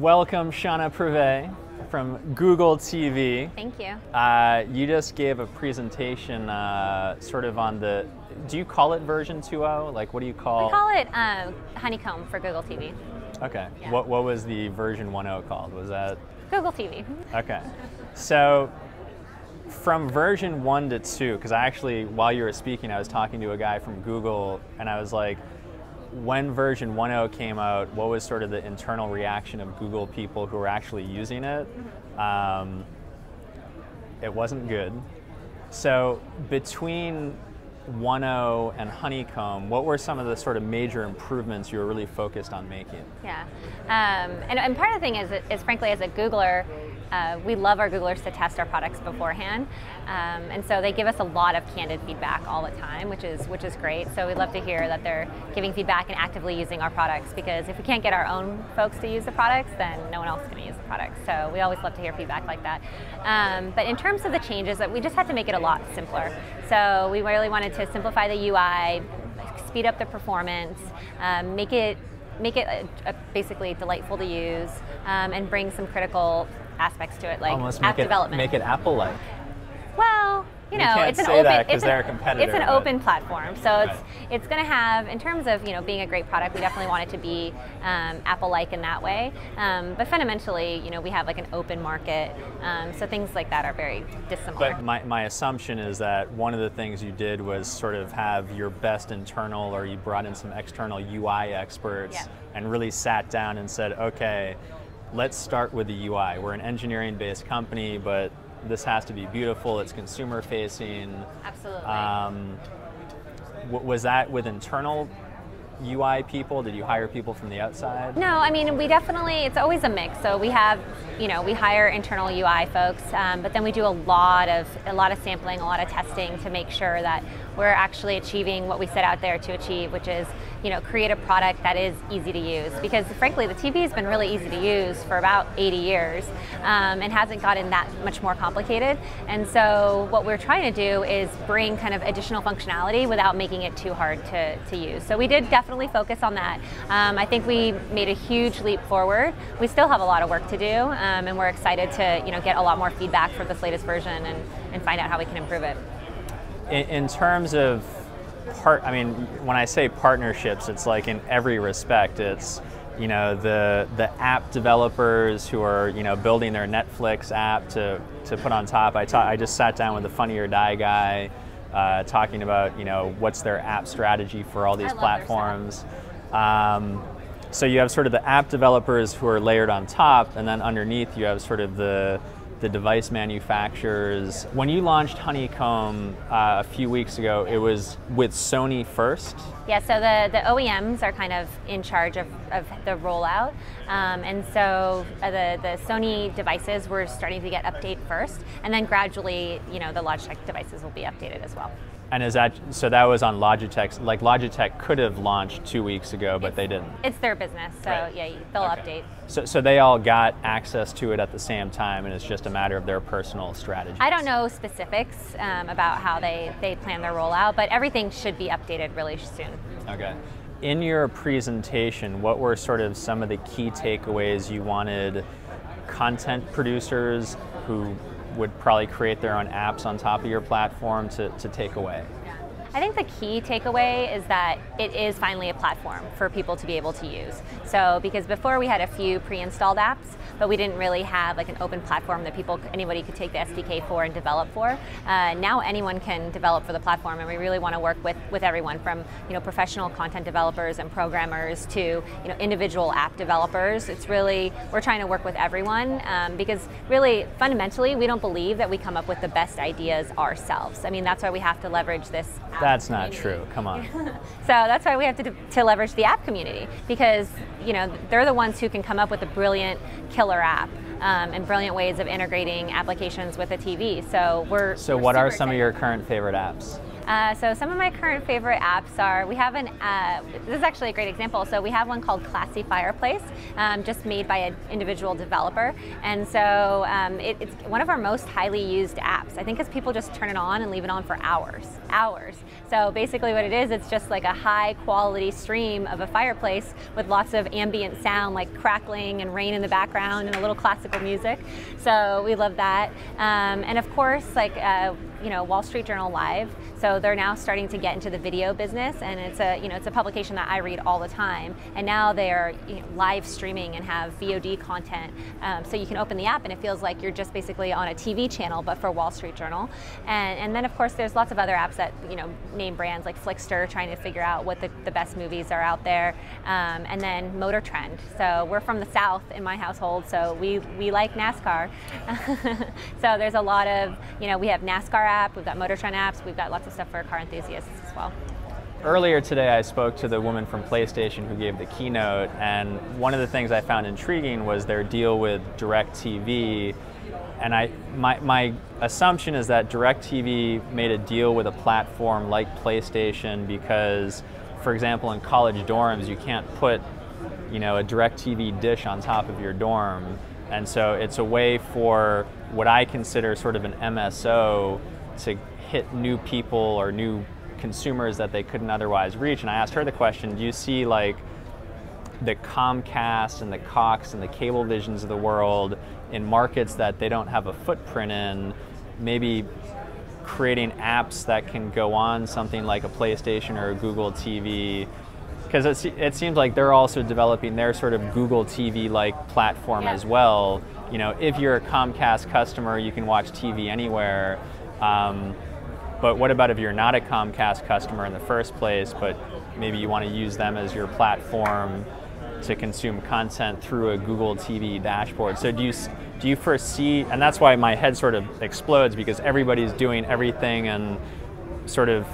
Welcome, Shanna Prevé from Google TV. Thank you. You just gave a presentation sort of on the, do you call it version 2.0? Like, what do you call? We call it Honeycomb for Google TV. Okay. Yeah. What was the version 1.0 called? Was that? Google TV. Okay. So from version 1 to 2, because I actually, while you were speaking, I was talking to a guy from Google, and I was like, when version 1.0 came out, what was sort of the internal reaction of Google people who were actually using it? It wasn't good. So between 1.0 and Honeycomb, what were some of the sort of major improvements you were really focused on making? Yeah, and part of the thing is frankly, as a Googler, we love our Googlers to test our products beforehand, and so they give us a lot of candid feedback all the time, which is great. So we love to hear that they're giving feedback and actively using our products, because if we can't get our own folks to use the products, then no one else is going to use the products. So we always love to hear feedback like that. But in terms of the changes, that we just had to make it a lot simpler. So we really wanted to simplify the UI, speed up the performance, make it basically delightful to use, and bring some critical aspects to it, like almost app development. Make it Apple-like. Well, you know, it's an open. They're a competitor. It's an open platform, so it's going to have, in terms of being a great product, we definitely want it to be Apple-like in that way. But fundamentally, we have like an open market, so things like that are very dissimilar. But my assumption is that one of the things you did was sort of have your best internal, or you brought in some external UI experts, and really sat down and said, okay, let's start with the UI. We're an engineering-based company, but this has to be beautiful. It's consumer-facing. Absolutely. Was that with internal UI people? Did you hire people from the outside? No, I mean, we definitely, it's always a mix. So we have, we hire internal UI folks, but then we do a lot of sampling, a lot of testing to make sure that we're actually achieving what we set out there to achieve, which is, create a product that is easy to use. Because frankly, the TV has been really easy to use for about 80 years, and hasn't gotten that much more complicated. And so what we're trying to do is bring kind of additional functionality without making it too hard to use. So we did definitely focus on that. I think we made a huge leap forward. We still have a lot of work to do, and we're excited to get a lot more feedback for this latest version and find out how we can improve it. In terms of when I say partnerships, it's like in every respect. It's the app developers who are building their Netflix app to put on top. I just sat down with the Funny or Die guy, talking about what's their app strategy for all these platforms. So you have sort of the app developers who are layered on top, and then underneath you have sort of the device manufacturers. When you launched Honeycomb a few weeks ago, it was with Sony first? Yeah, so the OEMs are kind of in charge of the rollout, and so the Sony devices were starting to get updated first, and then gradually, the Logitech devices will be updated as well. And so that was on Logitech, like Logitech could have launched 2 weeks ago, but they didn't. It's their business, so yeah, they'll update. So they all got access to it at the same time, and it's just a matter of their personal strategy. I don't know specifics about how they plan their rollout, but everything should be updated really soon. Okay. In your presentation, what were sort of some of the key takeaways you wanted content producers who would probably create their own apps on top of your platform to take away? I think the key takeaway is that it is finally a platform for people to be able to use. So, because before we had a few pre-installed apps, but we didn't really have like an open platform that anybody could take the SDK for and develop for. Now anyone can develop for the platform, and we really want to work with everyone from professional content developers and programmers to individual app developers. It's really, we're trying to work with everyone, because really fundamentally we don't believe that we come up with the best ideas ourselves. I mean, that's why we have to leverage this app That's community. Not true, come on. So that's why we have to leverage the app community, because they're the ones who can come up with a brilliant killer app, and brilliant ways of integrating applications with a TV. So what are some of your current favorite apps? So some of my current favorite apps are, we have this is actually a great example. So we have one called Classy Fireplace, just made by an individual developer. And so it's one of our most highly used apps. I think because people just turn it on and leave it on for hours. So basically what it is, it's just like a high quality stream of a fireplace with lots of ambient sound like crackling and rain in the background and a little classical music. So we love that. And of course, like, Wall Street Journal Live. So they're now starting to get into the video business, and it's a publication that I read all the time. And now they are live streaming and have VOD content. So you can open the app and it feels like you're just basically on a TV channel, but for Wall Street Journal. And then of course there's lots of other apps that name brands like Flickster, trying to figure out what the best movies are out there. And then Motor Trend. So we're from the South in my household, so we like NASCAR. So there's a lot of, we have NASCAR app, we've got Motor Trend apps, we've got lots of stuff for car enthusiasts as well. Earlier today I spoke to the woman from PlayStation who gave the keynote, and one of the things I found intriguing was their deal with DirecTV. And my assumption is that DirecTV made a deal with a platform like PlayStation because, for example, in college dorms you can't put a DirecTV dish on top of your dorm. And so it's a way for what I consider sort of an MSO to hit new people or new consumers that they couldn't otherwise reach. And I asked her the question, do you see like the Comcast and the Cox and the Cablevisions of the world in markets that they don't have a footprint in, maybe creating apps that can go on something like a PlayStation or a Google TV? Because it seems like they're also developing their sort of Google TV-like platform as well. If you're a Comcast customer, you can watch TV anywhere. But what about if you're not a Comcast customer in the first place, but maybe you want to use them as your platform to consume content through a Google TV dashboard? So do you foresee, and that's why my head sort of explodes, because everybody's doing everything and sort of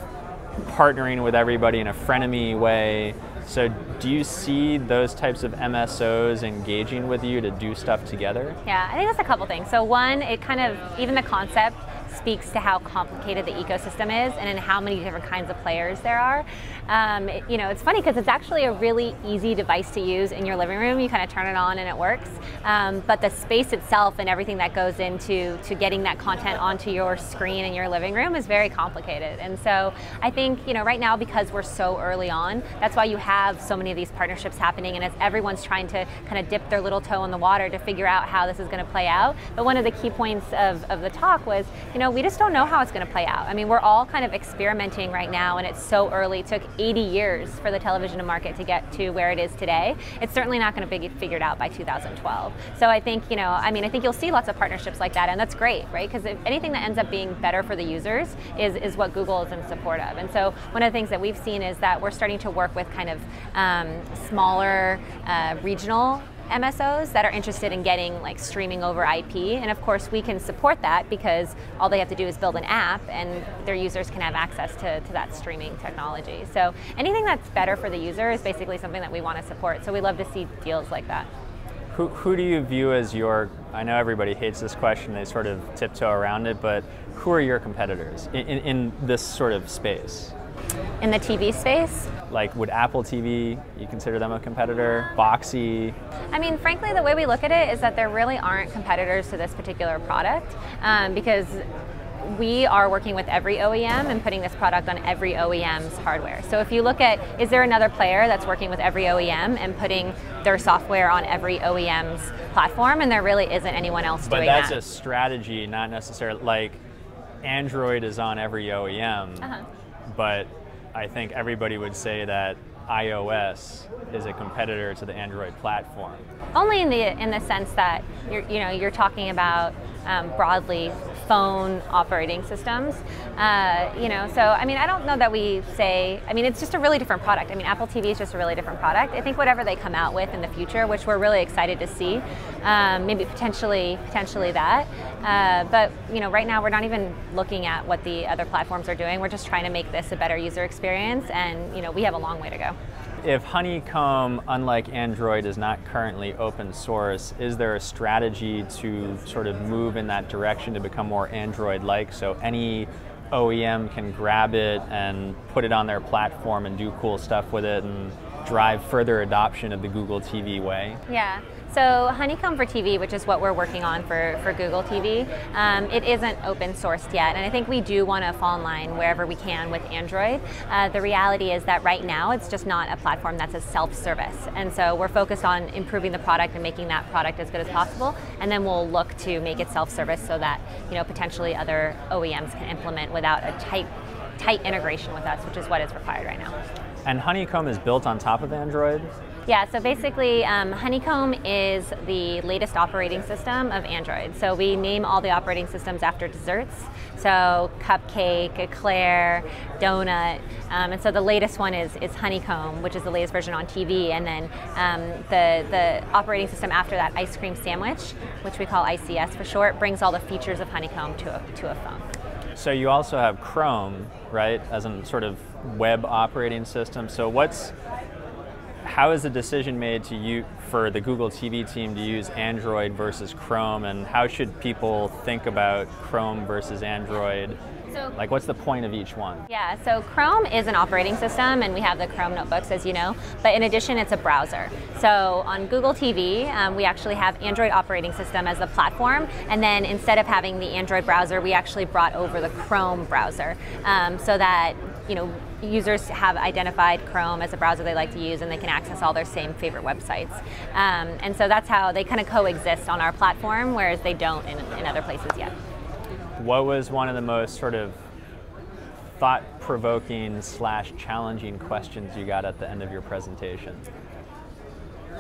partnering with everybody in a frenemy way. So do you see those types of MSOs engaging with you to do stuff together? Yeah, I think that's a couple things. So one, it kind of, even the concept speaks to how complicated the ecosystem is and in how many different kinds of players there are. It's funny because it's actually a really easy device to use in your living room. You kind of turn it on and it works. But the space itself and everything that goes into getting that content onto your screen in your living room is very complicated. And so I think, right now, because we're so early on, that's why you have so many of these partnerships happening, and as everyone's trying to kind of dip their little toe in the water to figure out how this is going to play out. But one of the key points of the talk was, we just don't know how it's going to play out. I mean, we're all kind of experimenting right now, and it's so early. It took 80 years for the television market to get to where it is today. It's certainly not going to be figured out by 2012. So I think, I think you'll see lots of partnerships like that, and that's great, right? Because anything that ends up being better for the users is what Google is in support of. And so one of the things that we've seen is that we're starting to work with kind of smaller regional MSOs that are interested in getting like streaming over IP, and of course we can support that because all they have to do is build an app and their users can have access to that streaming technology. So anything that's better for the user is basically something that we want to support, so we love to see deals like that. Who do you view as your, I know everybody hates this question, they sort of tiptoe around it, but who are your competitors in this sort of space? In the TV space? Like, would Apple TV, you consider them a competitor? Boxy? I mean, frankly, the way we look at it is that there really aren't competitors to this particular product because we are working with every OEM and putting this product on every OEM's hardware. So if you look at, is there another player that's working with every OEM and putting their software on every OEM's platform? And there really isn't anyone else doing that. But that's a strategy, not necessarily, like, Android is on every OEM, but I think everybody would say that iOS is a competitor to the Android platform. Only in the sense that you're talking about broadly phone operating systems. So I mean, I don't know that we say, I mean, it's just a really different product. I mean, Apple TV is just a really different product. I think whatever they come out with in the future, which we're really excited to see, maybe potentially that. But right now we're not even looking at what the other platforms are doing. We're just trying to make this a better user experience, and we have a long way to go. If Honeycomb, unlike Android, is not currently open source, is there a strategy to sort of move in that direction to become more Android-like? So any OEM can grab it and put it on their platform and do cool stuff with it and drive further adoption of the Google TV way? Yeah. So Honeycomb for TV, which is what we're working on for Google TV, it isn't open sourced yet, and I think we do want to fall in line wherever we can with Android. The reality is that right now it's just not a platform that's a self-service, and so we're focused on improving the product and making that product as good as possible, and then we'll look to make it self-service so that potentially other OEMs can implement without a tight integration with us, which is what is required right now. And Honeycomb is built on top of Android? Yeah, so basically Honeycomb is the latest operating system of Android. So we name all the operating systems after desserts. So cupcake, eclair, donut, and so the latest one is Honeycomb, which is the latest version on TV, and then the operating system after that, ice cream sandwich, which we call ICS for short, brings all the features of Honeycomb to a phone. So you also have Chrome, right, as a sort of web operating system. So how is the decision made for the Google TV team to use Android versus Chrome, and how should people think about Chrome versus Android? Like, what's the point of each one? Yeah, so Chrome is an operating system, and we have the Chrome notebooks, as you know, but in addition, it's a browser. So on Google TV, we actually have Android operating system as the platform, and then instead of having the Android browser, we actually brought over the Chrome browser, so that users have identified Chrome as a browser they like to use, and they can access all their same favorite websites. And so that's how they kind of coexist on our platform, whereas they don't in other places yet. What was one of the most sort of thought-provoking / challenging questions you got at the end of your presentation?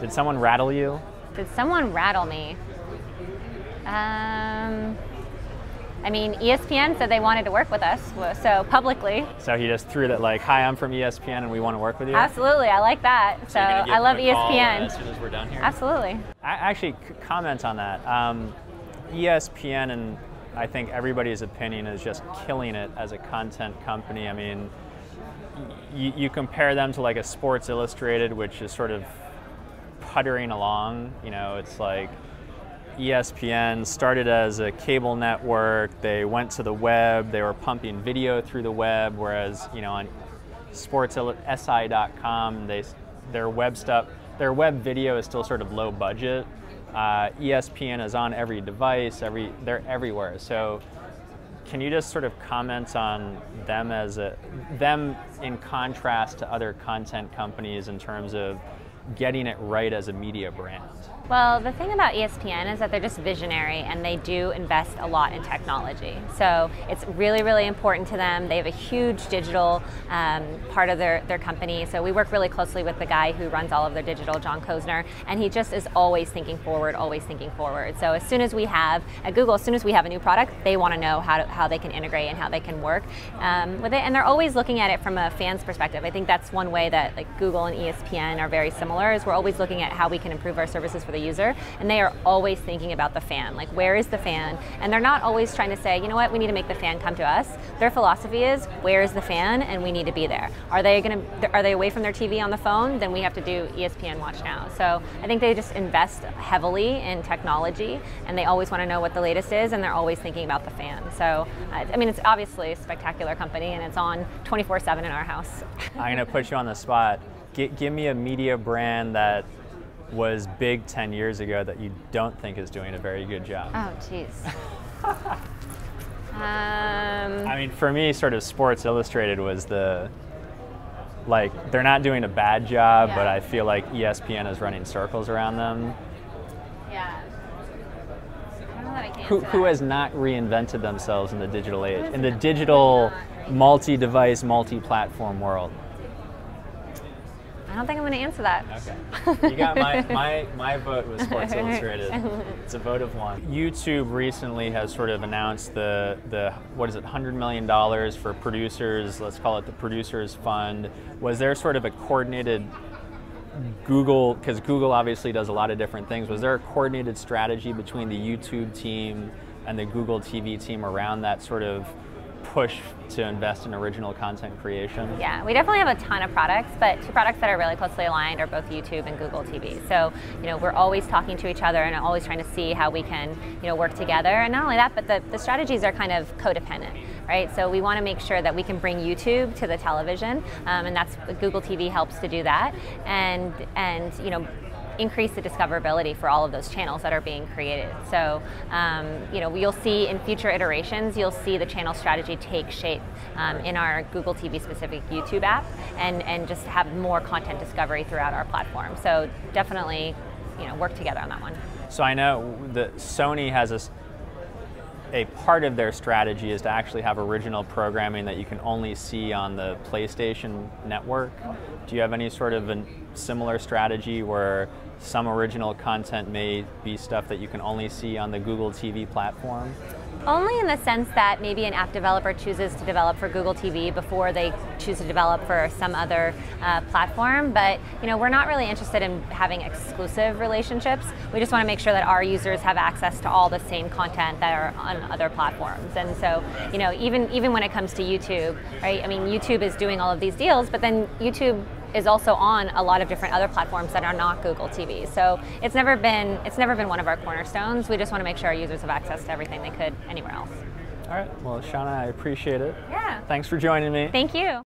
Did someone rattle you? Did someone rattle me? I mean, ESPN said they wanted to work with us, so publicly. So he just threw that like, hi, I'm from ESPN and we want to work with you? Absolutely, I like that. So I love ESPN. As soon as we're done here? Absolutely. Actually, comment on that. ESPN, and I think everybody's opinion, is just killing it as a content company. I mean, you compare them to like a Sports Illustrated, which is sort of puttering along. It's like, ESPN started as a cable network, they went to the web, they were pumping video through the web, whereas on sportsi.com, their web video is still sort of low budget. ESPN is on every device, they're everywhere. So can you just sort of comment on them in contrast to other content companies in terms of getting it right as a media brand? Well, the thing about ESPN is that they're just visionary, and they do invest a lot in technology. So it's really, really important to them. They have a huge digital part of their company. So we work really closely with the guy who runs all of their digital, John Kozner, and he just is always thinking forward, always thinking forward. So as soon as we have, at Google, as soon as we have a new product, they want to know how they can integrate and how they can work with it. And they're always looking at it from a fan's perspective. I think that's one way that like Google and ESPN are very similar, is we're always looking at how we can improve our services for the user, and they are always thinking about the fan, like where is the fan? And they're not always trying to say, you know what, we need to make the fan come to us. Their philosophy is, where is the fan, and we need to be there. Are they away from their TV on the phone? Then we have to do ESPN Watch Now. So I think they just invest heavily in technology, and they always want to know what the latest is, and they're always thinking about the fan. So I mean, it's obviously a spectacular company, and it's on 24/7 in our house. I'm going to put you on the spot. Give me a media brand that was big 10 years ago that you don't think is doing a very good job. Oh, jeez. I mean, for me, sort of Sports Illustrated was they're not doing a bad job, yeah. But I feel like ESPN is running circles around them. Yeah. I don't know that I can Who has not reinvented themselves in the digital age, in the digital multi-device, multi-platform world? I don't think I'm going to answer that. Okay. You got my vote was Sports Illustrated. It's a vote of one. YouTube recently has sort of announced the what is it, $100 million for producers, let's call it the Producers Fund. Was there sort of a coordinated Google, because Google obviously does a lot of different things, was there a coordinated strategy between the YouTube team and the Google TV team around that sort of push to invest in original content creation? Yeah, we definitely have a ton of products, but two products that are really closely aligned are both YouTube and Google TV. So, we're always talking to each other and always trying to see how we can, work together. And not only that, but the strategies are kind of codependent, right? So we want to make sure that we can bring YouTube to the television, and that's Google TV helps to do that, and increase the discoverability for all of those channels that are being created. So, you'll see in future iterations, you'll see the channel strategy take shape in our Google TV specific YouTube app, and just have more content discovery throughout our platform. So definitely, work together on that one. So I know that Sony has a part of their strategy is to actually have original programming that you can only see on the PlayStation network. Do you have any sort of a similar strategy where some original content may be stuff that you can only see on the Google TV platform? Only in the sense that maybe an app developer chooses to develop for Google TV before they choose to develop for some other platform. But we're not really interested in having exclusive relationships. We just want to make sure that our users have access to all the same content that are on other platforms. And so, even when it comes to YouTube, right? I mean, YouTube is doing all of these deals, but then YouTube is also on a lot of different other platforms that are not Google TV. So it's never been one of our cornerstones. We just want to make sure our users have access to everything they could anywhere else. All right. Well, Shanna, I appreciate it. Yeah. Thanks for joining me. Thank you.